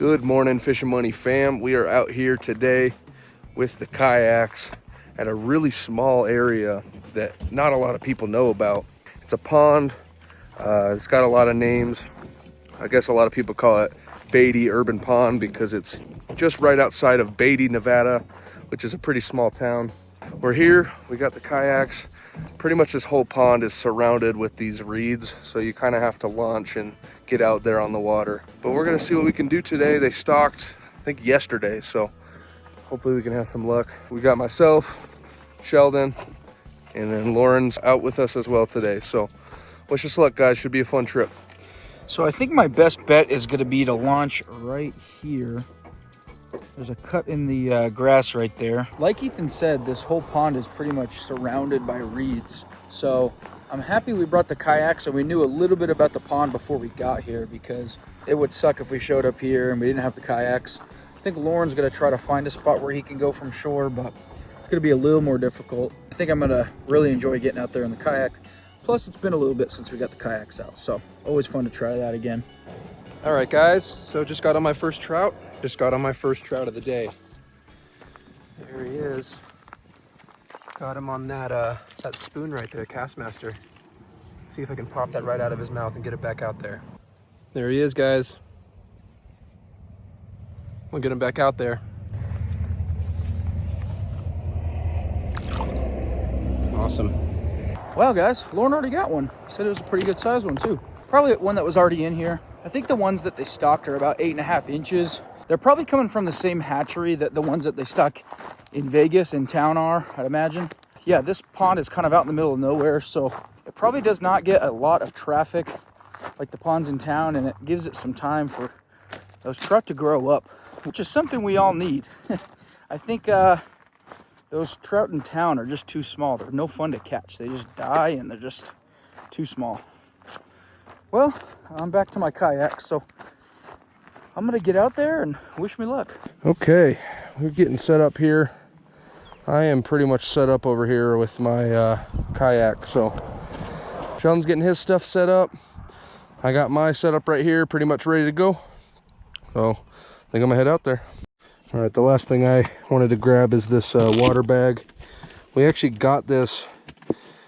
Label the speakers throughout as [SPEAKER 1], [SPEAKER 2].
[SPEAKER 1] Good morning, Fish and Money fam. We are out here today with the kayaks at a really small area that not a lot of people know about. It's a pond. It's got a lot of names. I guess a lot of people call it Beatty Urban Pond because it's just right outside of Beatty, Nevada, which is a pretty small town. We're here, we got the kayaks. Pretty much this whole pond is surrounded with these reeds, so you kind of have to launch and get out there on the water. But we're gonna see what we can do today. They stocked, I think yesterday, so hopefully we can have some luck. We got myself, Sheldon, and then Lauren's out with us as well today. So wish us luck, guys. Should be a fun trip.
[SPEAKER 2] So I think my best bet is gonna be to launch right here. There's a cut in the grass right there. Like Ethan said, this whole pond is pretty much surrounded by reeds. So I'm happy we brought the kayaks and we knew a little bit about the pond before we got here, because it would suck if we showed up here and we didn't have the kayaks. I think Lauren's gonna try to find a spot where he can go from shore, but it's gonna be a little more difficult. I think I'm gonna really enjoy getting out there in the kayak. Plus it's been a little bit since we got the kayaks out, so always fun to try that again.
[SPEAKER 3] All right, guys, so just got on my first trout. Just got on my first trout of the day. There he is. Got him on that spoon right there, Castmaster. See if I can pop that right out of his mouth and get it back out there. There he is, guys. We'll get him back out there. Awesome.
[SPEAKER 2] Wow, guys, Lauren already got one. Said it was a pretty good size one too. Probably one that was already in here. I think the ones that they stocked are about 8.5 inches. They're probably coming from the same hatchery that the ones that they stock in Vegas in town are, I'd imagine. Yeah, this pond is kind of out in the middle of nowhere, so it probably does not get a lot of traffic like the ponds in town, and it gives it some time for those trout to grow up, which is something we all need. I think those trout in town are just too small. They're no fun to catch. They just die and they're just too small. Well, I'm back to my kayak, so I'm gonna get out there and wish me luck.
[SPEAKER 1] Okay, we're getting set up here. I am pretty much set up over here with my kayak. So Sheldon's getting his stuff set up. I got my setup right here, pretty much ready to go. So I think I'm gonna head out there. All right, the last thing I wanted to grab is this water bag. We actually got this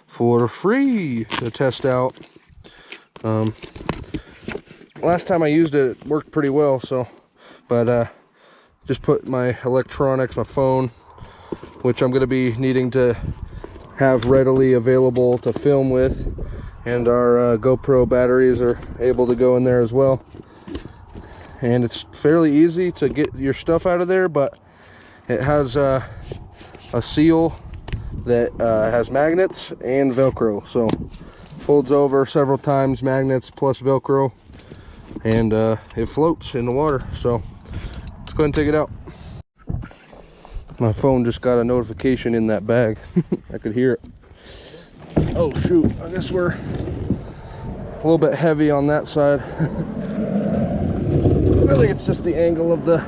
[SPEAKER 1] for free to test out. Last time I used it, it worked pretty well, so just put my electronics, my phone, which I'm going to be needing to have readily available to film with, and our GoPro batteries are able to go in there as well. And it's fairly easy to get your stuff out of there, but it has a seal that has magnets and Velcro, so folds over several times, magnets plus Velcro, and it floats in the water. So let's go ahead and take it out. My phone just got a notification in that bag. I could hear it. Oh shoot, I guess we're a little bit heavy on that side. I think it's just the angle of the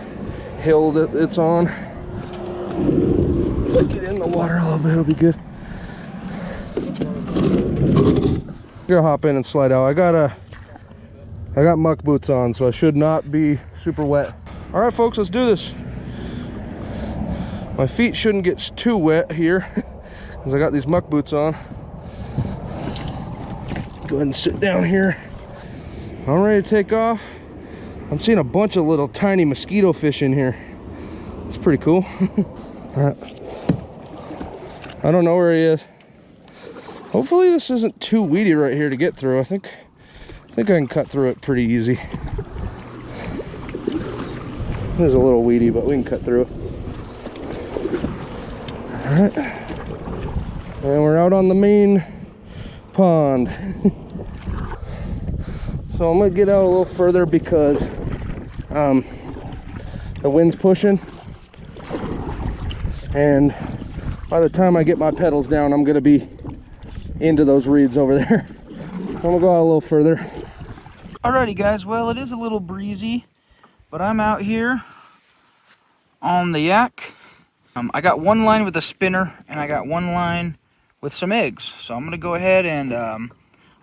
[SPEAKER 1] hill that it's on. Let's get in the water a little bit, it'll be good. I'm gonna hop in and slide out. I got muck boots on, so I should not be super wet. All right, folks, let's do this. My feet shouldn't get too wet here because I got these muck boots on. Go ahead and sit down here. I'm ready to take off. I'm seeing a bunch of little tiny mosquito fish in here. It's pretty cool. All right. I don't know where he is. Hopefully this isn't too weedy right here to get through. I think I can cut through it pretty easy. It is a little weedy, but we can cut through it. All right. And we're out on the main pond. So I'm gonna get out a little further because the wind's pushing, and by the time I get my pedals down, I'm gonna be into those reeds over there. So I'm gonna go out a little further.
[SPEAKER 2] Alrighty, guys, well, it is a little breezy, but I'm out here on the yak. I got one line with a spinner and I got one line with some eggs, so I'm gonna go ahead and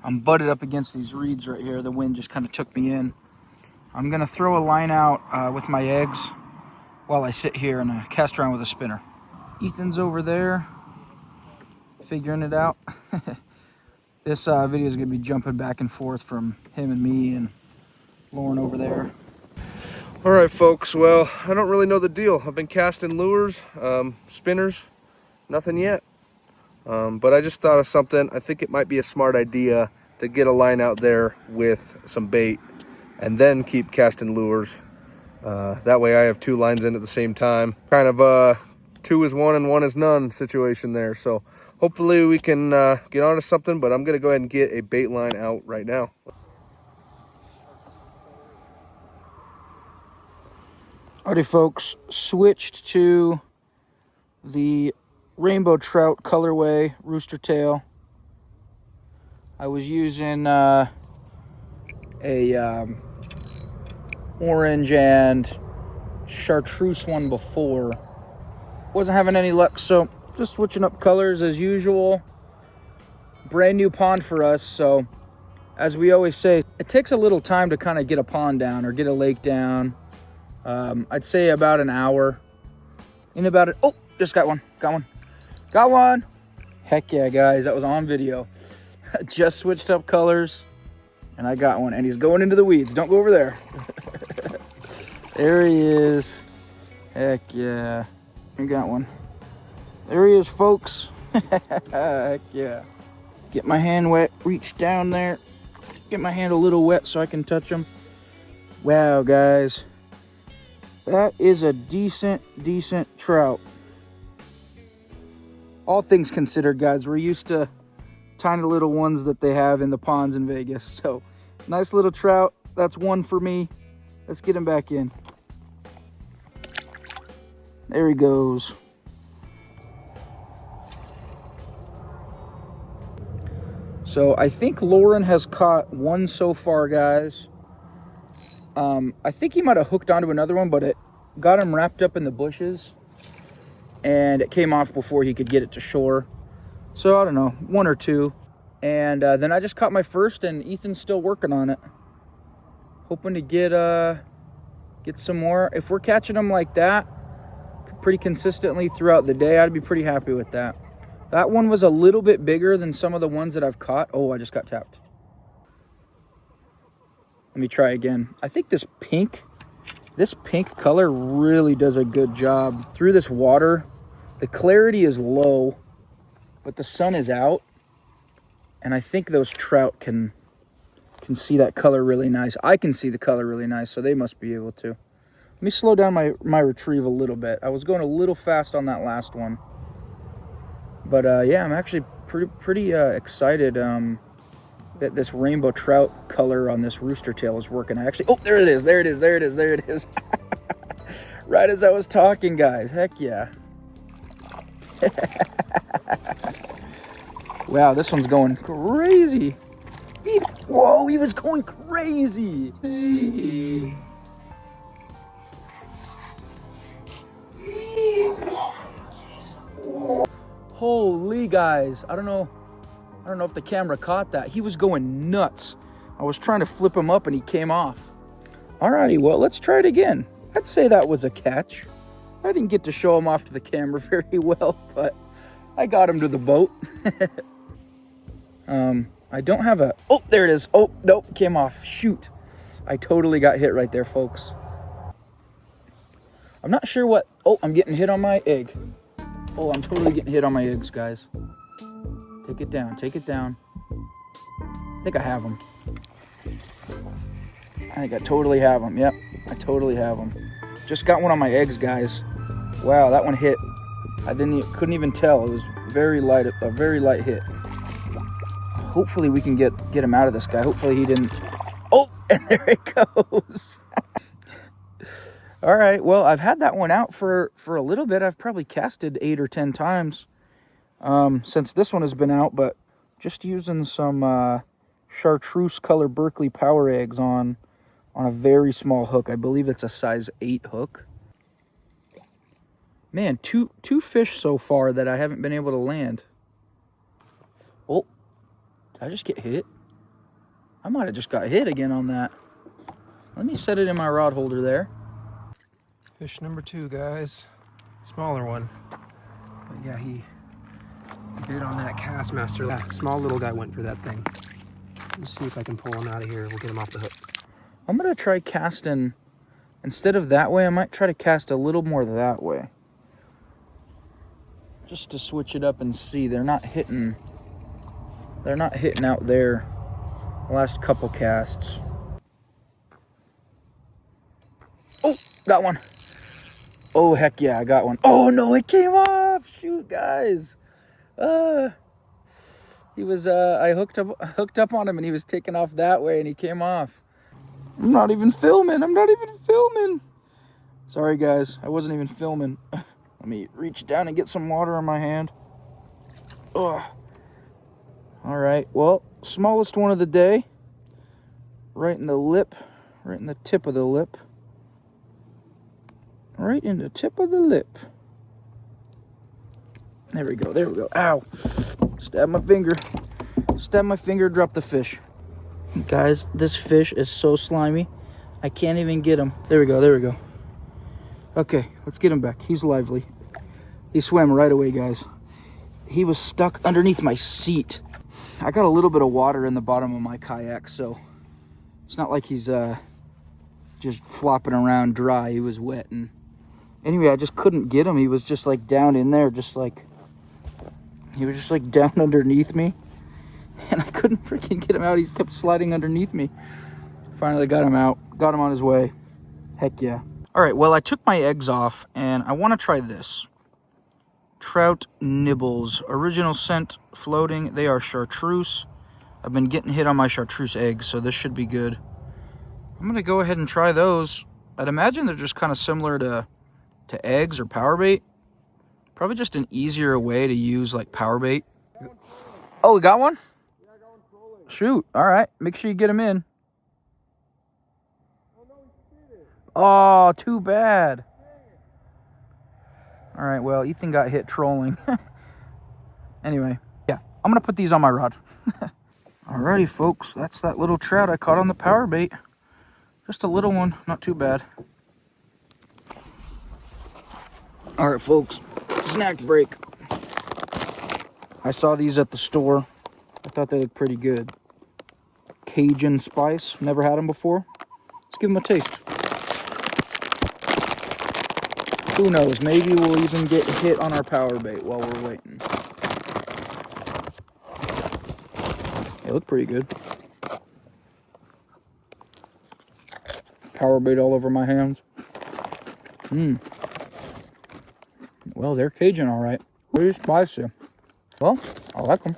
[SPEAKER 2] I'm butted up against these reeds right here. The wind just kind of took me in, I'm gonna throw a line out with my eggs while I sit here and cast around with a spinner. Ethan's over there figuring it out. This video is gonna be jumping back and forth from him and me and Lauren over there.
[SPEAKER 1] All right, folks. Well, I don't really know the deal. I've been casting lures, spinners, nothing yet. But I just thought of something. I think it might be a smart idea to get a line out there with some bait and then keep casting lures. That way I have 2 lines in at the same time. Kind of 2 is 1 and 1 is none situation there. So hopefully we can get onto something, but I'm going to go ahead and get a bait line out right now.
[SPEAKER 2] Alrighty, folks, switched to the rainbow trout colorway rooster tail. I was using a orange and chartreuse one before. Wasn't having any luck, so just switching up colors as usual. Brand new pond for us, so as we always say, it takes a little time to kind of get a pond down or get a lake down. I'd say about an hour. In about it. Oh, just got one. Got one. Heck yeah, guys, that was on video. Just switched up colors and I got one, and he's going into the weeds. Don't go over there. There he is. Heck yeah. I got one. There he is, folks. Heck yeah. Get my hand wet, reach down there. Get my hand a little wet so I can touch him. Wow, guys. That is a decent trout. All things considered, guys, we're used to tiny little ones that they have in the ponds in Vegas. So, nice little trout. That's one for me. Let's get him back in. There he goes. So, I think Lauren has caught one so far, guys. I think he might have hooked onto another one, but it got him wrapped up in the bushes and it came off before he could get it to shore. So I don't know, 1 or 2. And then I just caught my first, and Ethan's still working on it. Hoping to get some more. If we're catching them like that pretty consistently throughout the day, I'd be pretty happy with that. That one was a little bit bigger than some of the ones that I've caught. Oh, I just got tapped. Let me try again. I think this pink color really does a good job through this water. The clarity is low, but the sun is out, and I think those trout can see that color really nice. I can see the color really nice, so they must be able to. Let me slow down my retrieve a little bit. I was going a little fast on that last one, but yeah, I'm actually pretty excited. That this rainbow trout color on this rooster tail is working. Oh, there it is. Right as I was talking, guys. Heck yeah. Wow, this one's going crazy. Whoa, he was going crazy. Holy, guys. I don't know if the camera caught that. He was going nuts. I was trying to flip him up and he came off. Alrighty, well, let's try it again. I'd say that was a catch. I didn't get to show him off to the camera very well, but I got him to the boat. I don't have a... Oh, there it is. Oh, nope, came off. Shoot. I totally got hit right there, folks. I'm not sure what... Oh, I'm getting hit on my egg. Oh, I'm totally getting hit on my eggs, guys. Take it down. I think I have them. I think I totally have them. Yep, I totally have them. Just got one on my eggs, guys. Wow, that one hit. Couldn't even tell. It was a very light hit. Hopefully we can get him out of this guy. Hopefully he didn't. Oh, and there it goes. All right, well, I've had that one out for a little bit. I've probably casted 8 or 10 times since this one has been out, but just using some chartreuse color Berkeley power eggs on a very small hook. I believe it's a size 8 hook. Man, two fish so far that I haven't been able to land. Oh, did I just get hit? I might have just got hit again on that. Let me set it in my rod holder there.
[SPEAKER 3] Fish number 2, guys. Smaller one. But yeah, he bit on that Castmaster. That small little guy went for that thing. Let's see if I can pull him out of here. We'll get him off the hook.
[SPEAKER 2] I'm gonna try casting, instead of that way, I might try to cast a little more that way. Just to switch it up and see. They're not hitting out there the last couple casts. Oh, got one. Oh, heck yeah, I got one. Oh, no, it came off. Shoot, guys. He was, I hooked up on him, and he was taking off that way, and he came off. I'm not even filming. Sorry, guys. I wasn't even filming. Let me reach down and get some water on my hand. Ugh. All right, well, smallest one of the day. Right in the lip, right in the tip of the lip. Right in the tip of the lip. There we go, there we go. Ow. Stab my finger. Stab my finger, drop the fish. Guys, this fish is so slimy. I can't even get him. There we go, there we go. Okay, let's get him back. He's lively. He swam right away, guys. He was stuck underneath my seat. I got a little bit of water in the bottom of my kayak, so it's not like he's just flopping around dry. He was wet, and anyway, I just couldn't get him. He was just like down in there, he was just like down underneath me, and I couldn't freaking get him out. He kept sliding underneath me. Finally got him out, got him on his way. Heck yeah. All right, well, I took my eggs off, and I want to try this. Trout nibbles, original scent, floating. They are chartreuse. I've been getting hit on my chartreuse eggs, so this should be good. I'm gonna go ahead and try those. I'd imagine they're just kind of similar to eggs or power bait. Probably just an easier way to use like power bait. Oh, we got one?
[SPEAKER 1] Yeah, I got one trolling.
[SPEAKER 2] Shoot, all right, make sure you get him in. Oh, too bad. All right, well, Ethan got hit trolling. Anyway, yeah, I'm gonna put these on my rod. Alrighty, folks, that's that little trout I caught on the power bait. Just a little one, not too bad. All right, folks, snack break. I saw these at the store. I thought they looked pretty good. Cajun spice, never had them before. Let's give them a taste. Who knows, maybe we'll even get hit on our power bait while we're waiting. They look pretty good. Power bait all over my hands. Well, they're Cajun, all right. Pretty spicy. Well, I like them.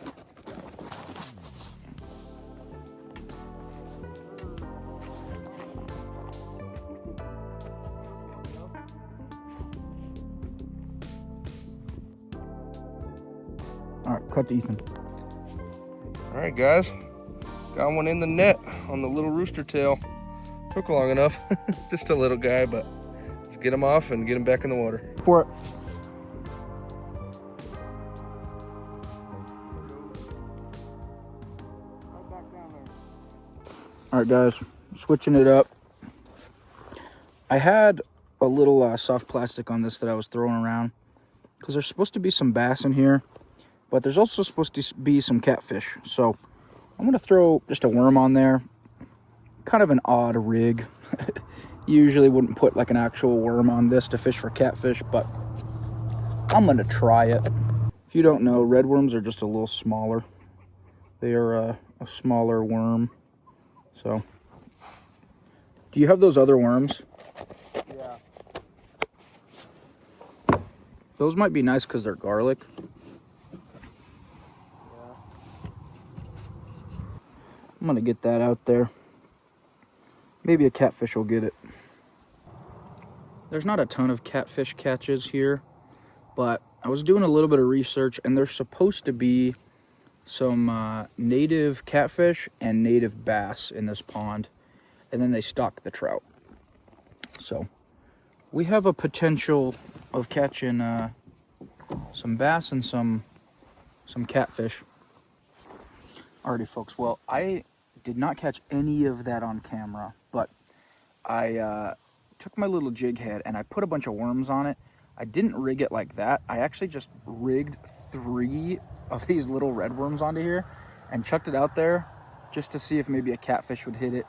[SPEAKER 2] All right, cut to Ethan.
[SPEAKER 1] All right, guys. Got one in the net on the little rooster tail. Took long enough. Just a little guy, but let's get him off and get him back in the water.
[SPEAKER 2] For it. All right, guys, switching it up. I had a little soft plastic on this that I was throwing around because there's supposed to be some bass in here, but there's also supposed to be some catfish. So I'm gonna throw just a worm on there. Kind of an odd rig. Usually wouldn't put like an actual worm on this to fish for catfish, but I'm gonna try it. If you don't know, red worms are just a little smaller. They are a smaller worm. So, do you have those other worms?
[SPEAKER 1] Yeah.
[SPEAKER 2] Those might be nice because they're garlic.
[SPEAKER 1] Yeah.
[SPEAKER 2] I'm gonna get that out there. Maybe a catfish will get it. There's not a ton of catfish catches here, but I was doing a little bit of research, and there's supposed to be some native catfish and native bass in this pond, and then they stock the trout. So we have a potential of catching some bass and some catfish. Alrighty, folks, well, I did not catch any of that on camera, but I took my little jig head and I put a bunch of worms on it. I didn't rig it like that. I actually just rigged 3 of these little red worms onto here and chucked it out there just to see if maybe a catfish would hit it.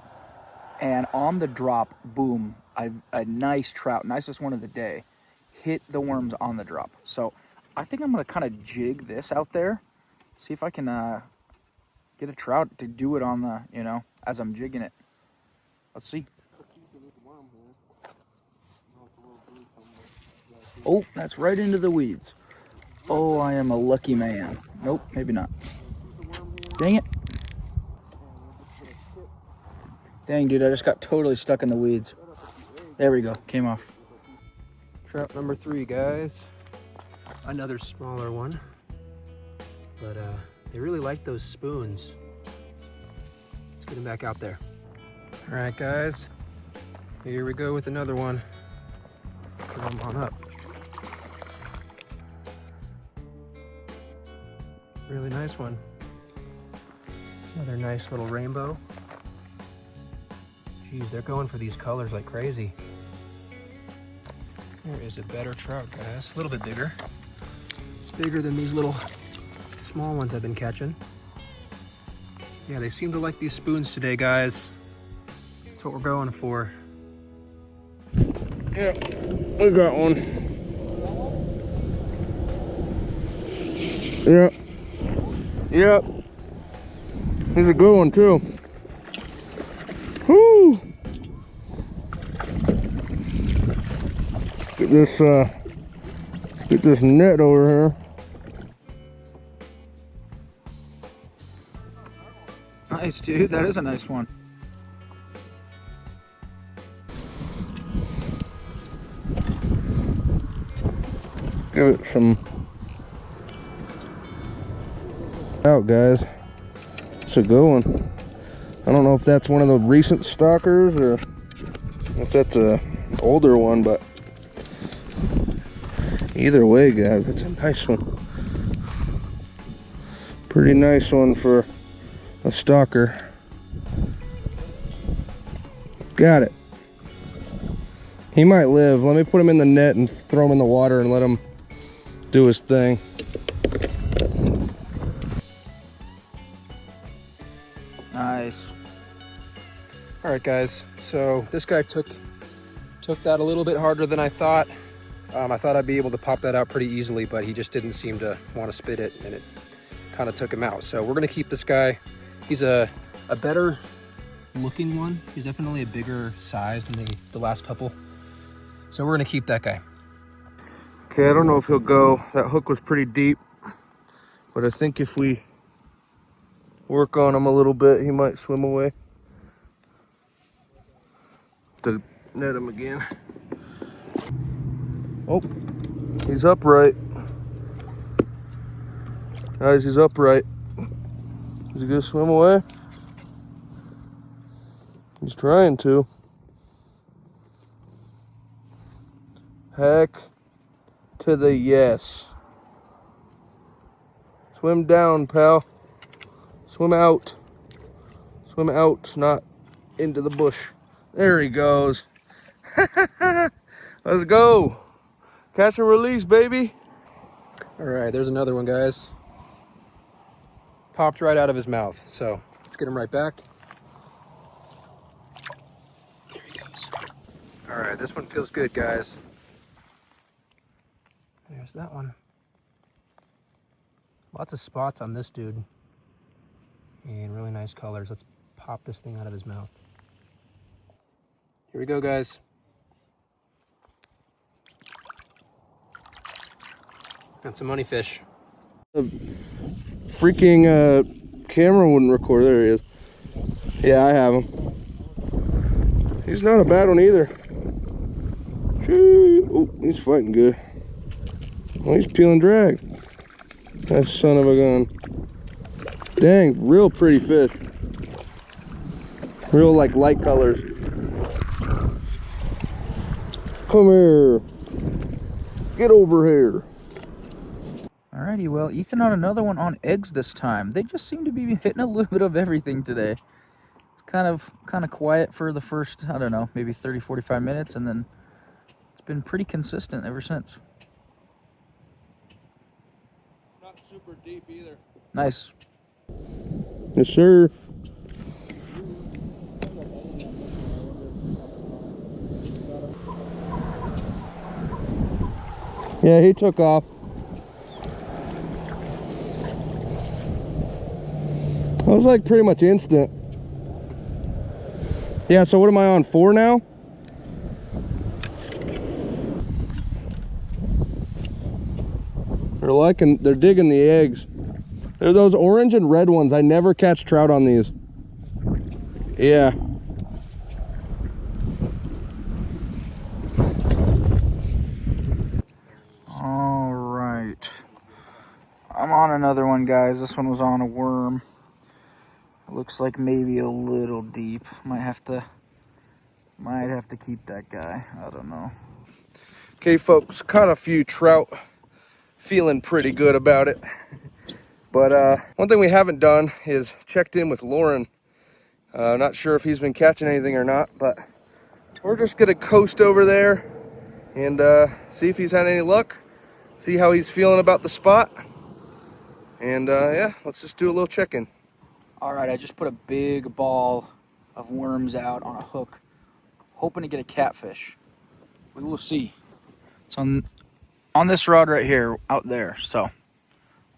[SPEAKER 2] And on the drop, boom, a nice trout, nicest one of the day, hit the worms on the drop. So I think I'm gonna kind of jig this out there, see if I can get a trout to do it on the, as I'm jigging it. Let's see. Oh, that's right into the weeds. Oh, I am a lucky man. Nope, maybe not. Dang it. Dang, dude, I just got totally stuck in the weeds. There we go, came off.
[SPEAKER 3] Trout number 3, guys. Another smaller one. But they really like those spoons. Let's get them back out there. All right, guys. Here we go with another one. Come on up. Really nice one. Another nice little rainbow. Geez, they're going for these colors like crazy. There is a better trout, guys. A little bit bigger. It's bigger than these little small ones I've been catching. Yeah, they seem to like these spoons today, guys. That's what we're going for.
[SPEAKER 1] Yeah, we got one. Yeah. Yep. He's a good one too. Whoo! Get this net over here.
[SPEAKER 2] Nice, dude. That is a nice one.
[SPEAKER 1] Give it some out, guys. It's a good one. I don't know if that's one of the recent stalkers or if that's a older one, but either way, guys, it's a nice one. Pretty nice one for a stalker. Got it. He might live. Let me put him in the net and throw him in the water and let him do his thing.
[SPEAKER 2] Nice.
[SPEAKER 3] All right, guys. So this guy took that a little bit harder than I thought. I thought I'd be able to pop that out pretty easily, but he just didn't seem to want to spit it, and it kind of took him out. So we're gonna keep this guy. He's a better looking one. He's definitely a bigger size than the last couple. So we're gonna keep that guy.
[SPEAKER 1] Okay, I don't know if he'll go. That hook was pretty deep, but I think if we work on him a little bit, he might swim away. To net him again. Oh, he's upright. Guys, he's upright. Is he gonna swim away? He's trying to. Heck to the yes. Swim down, pal. Swim out. Swim out, not into the bush. There he goes. Let's go. Catch and release, baby.
[SPEAKER 3] All right, there's another one, guys. Popped right out of his mouth. So let's get him right back. There he goes. All right, this one feels good, guys. There's that one. Lots of spots on this dude. And really nice colors. Let's pop this thing out of his mouth. Here we go, guys. Got some money fish.
[SPEAKER 1] The freaking camera wouldn't record. There he is. Yeah, I have him. He's not a bad one either. Oh, he's fighting good. Oh, he's peeling drag. That son of a gun. Dang, real pretty fish. Real like light colors. Come here. Get over here.
[SPEAKER 2] Alrighty, well, Ethan on another one on eggs this time. They just seem to be hitting a little bit of everything today. It's kind of quiet for the first, I don't know, maybe 30, 45 minutes, and then it's been pretty consistent ever since.
[SPEAKER 1] Not super deep either.
[SPEAKER 2] Nice.
[SPEAKER 1] Yes, sir. Yeah, he took off. That was like pretty much instant. Yeah, so what am I on, 4 now? They're digging the eggs. They're those orange and red ones. I never catch trout on these. Yeah.
[SPEAKER 2] All right. I'm on another one, guys. This one was on a worm. It looks like maybe a little deep. Might have to keep that guy. I don't know.
[SPEAKER 1] Okay, folks, caught a few trout. Feeling pretty good about it. But one thing we haven't done is checked in with Lauren. Not sure if he's been catching anything or not, but we're just gonna coast over there and see if he's had any luck, see how he's feeling about the spot, and yeah, let's just do a little check-in.
[SPEAKER 2] All right, I just put a big ball of worms out on a hook, hoping to get a catfish. We will see. It's on this rod right here, out there, so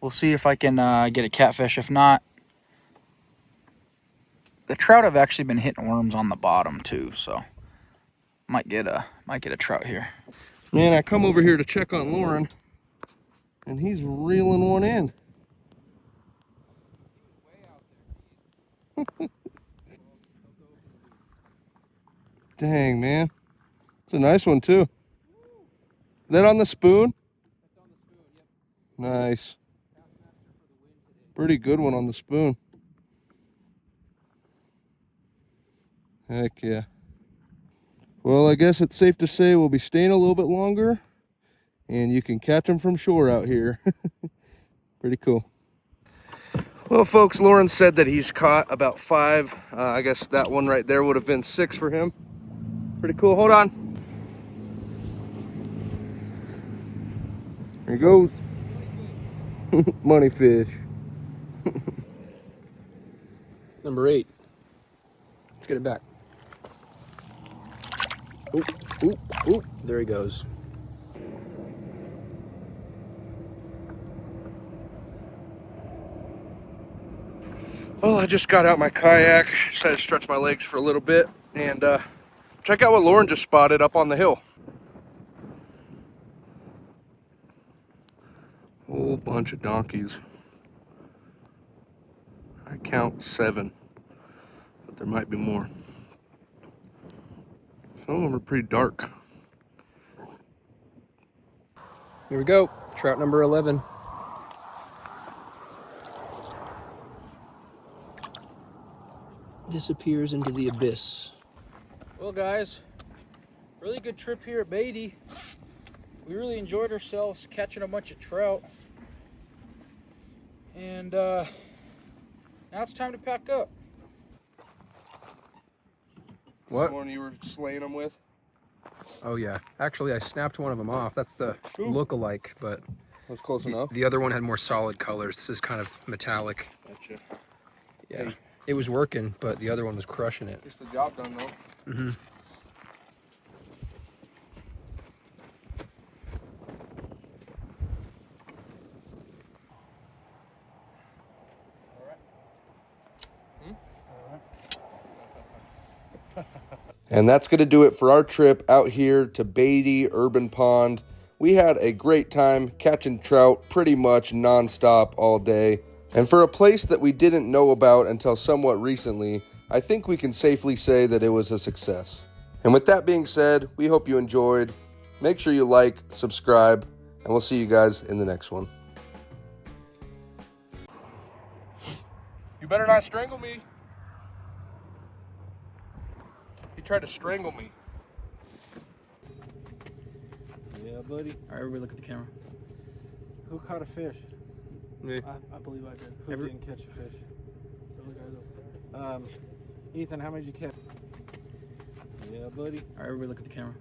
[SPEAKER 2] we'll see if I can get a catfish. If not, the trout have actually been hitting worms on the bottom too, so might get a trout here.
[SPEAKER 1] Man, I come over here to check on Lauren, and he's reeling one in. Dang, man. It's a nice one, too. Is that on the spoon?
[SPEAKER 3] That's on the spoon, yep.
[SPEAKER 1] Nice. Pretty good one on the spoon. Heck yeah. Well, I guess it's safe to say we'll be staying a little bit longer, and you can catch them from shore out here. Pretty cool. Well, folks, Lauren said that he's caught about 5. I guess that one right there would have been 6 for him. Pretty cool. Hold on. There he goes. Money fish.
[SPEAKER 3] Number 8. Let's get it back. Oop, oop, oop. There he goes.
[SPEAKER 1] Well, I just got out my kayak, decided to stretch my legs for a little bit, and check out what Lauren just spotted up on the hill. Whole bunch of donkeys. I count 7, but there might be more. Some of them are pretty dark.
[SPEAKER 3] Here we go. Trout number 11. Disappears into the abyss.
[SPEAKER 2] Well, guys, really good trip here at Beatty. We really enjoyed ourselves catching a bunch of trout. And now it's time to pack up.
[SPEAKER 3] What?
[SPEAKER 1] The one you were slaying them with?
[SPEAKER 3] Oh yeah. Actually, I snapped one of them off. That's the look-alike, but
[SPEAKER 1] That's close enough.
[SPEAKER 3] the other one had more solid colors. This is kind of metallic.
[SPEAKER 1] Gotcha.
[SPEAKER 3] Yeah.
[SPEAKER 1] Hey.
[SPEAKER 3] It was working, but the other one was crushing it.
[SPEAKER 1] Gets the job done, though.
[SPEAKER 3] Mm-hmm.
[SPEAKER 1] And that's going to do it for our trip out here to Beatty Urban Pond. We had a great time catching trout pretty much nonstop all day. And for a place that we didn't know about until somewhat recently, I think we can safely say that it was a success. And with that being said, we hope you enjoyed. Make sure you like, subscribe, and we'll see you guys in the next one. You better not strangle me. He tried to strangle me.
[SPEAKER 4] Yeah, buddy.
[SPEAKER 2] All right, everybody look at the camera.
[SPEAKER 4] Who caught a fish?
[SPEAKER 1] Me.
[SPEAKER 2] I believe I did.
[SPEAKER 4] Who didn't catch a fish? Ethan, how many did you catch? Yeah, buddy.
[SPEAKER 2] All right, everybody look at the camera.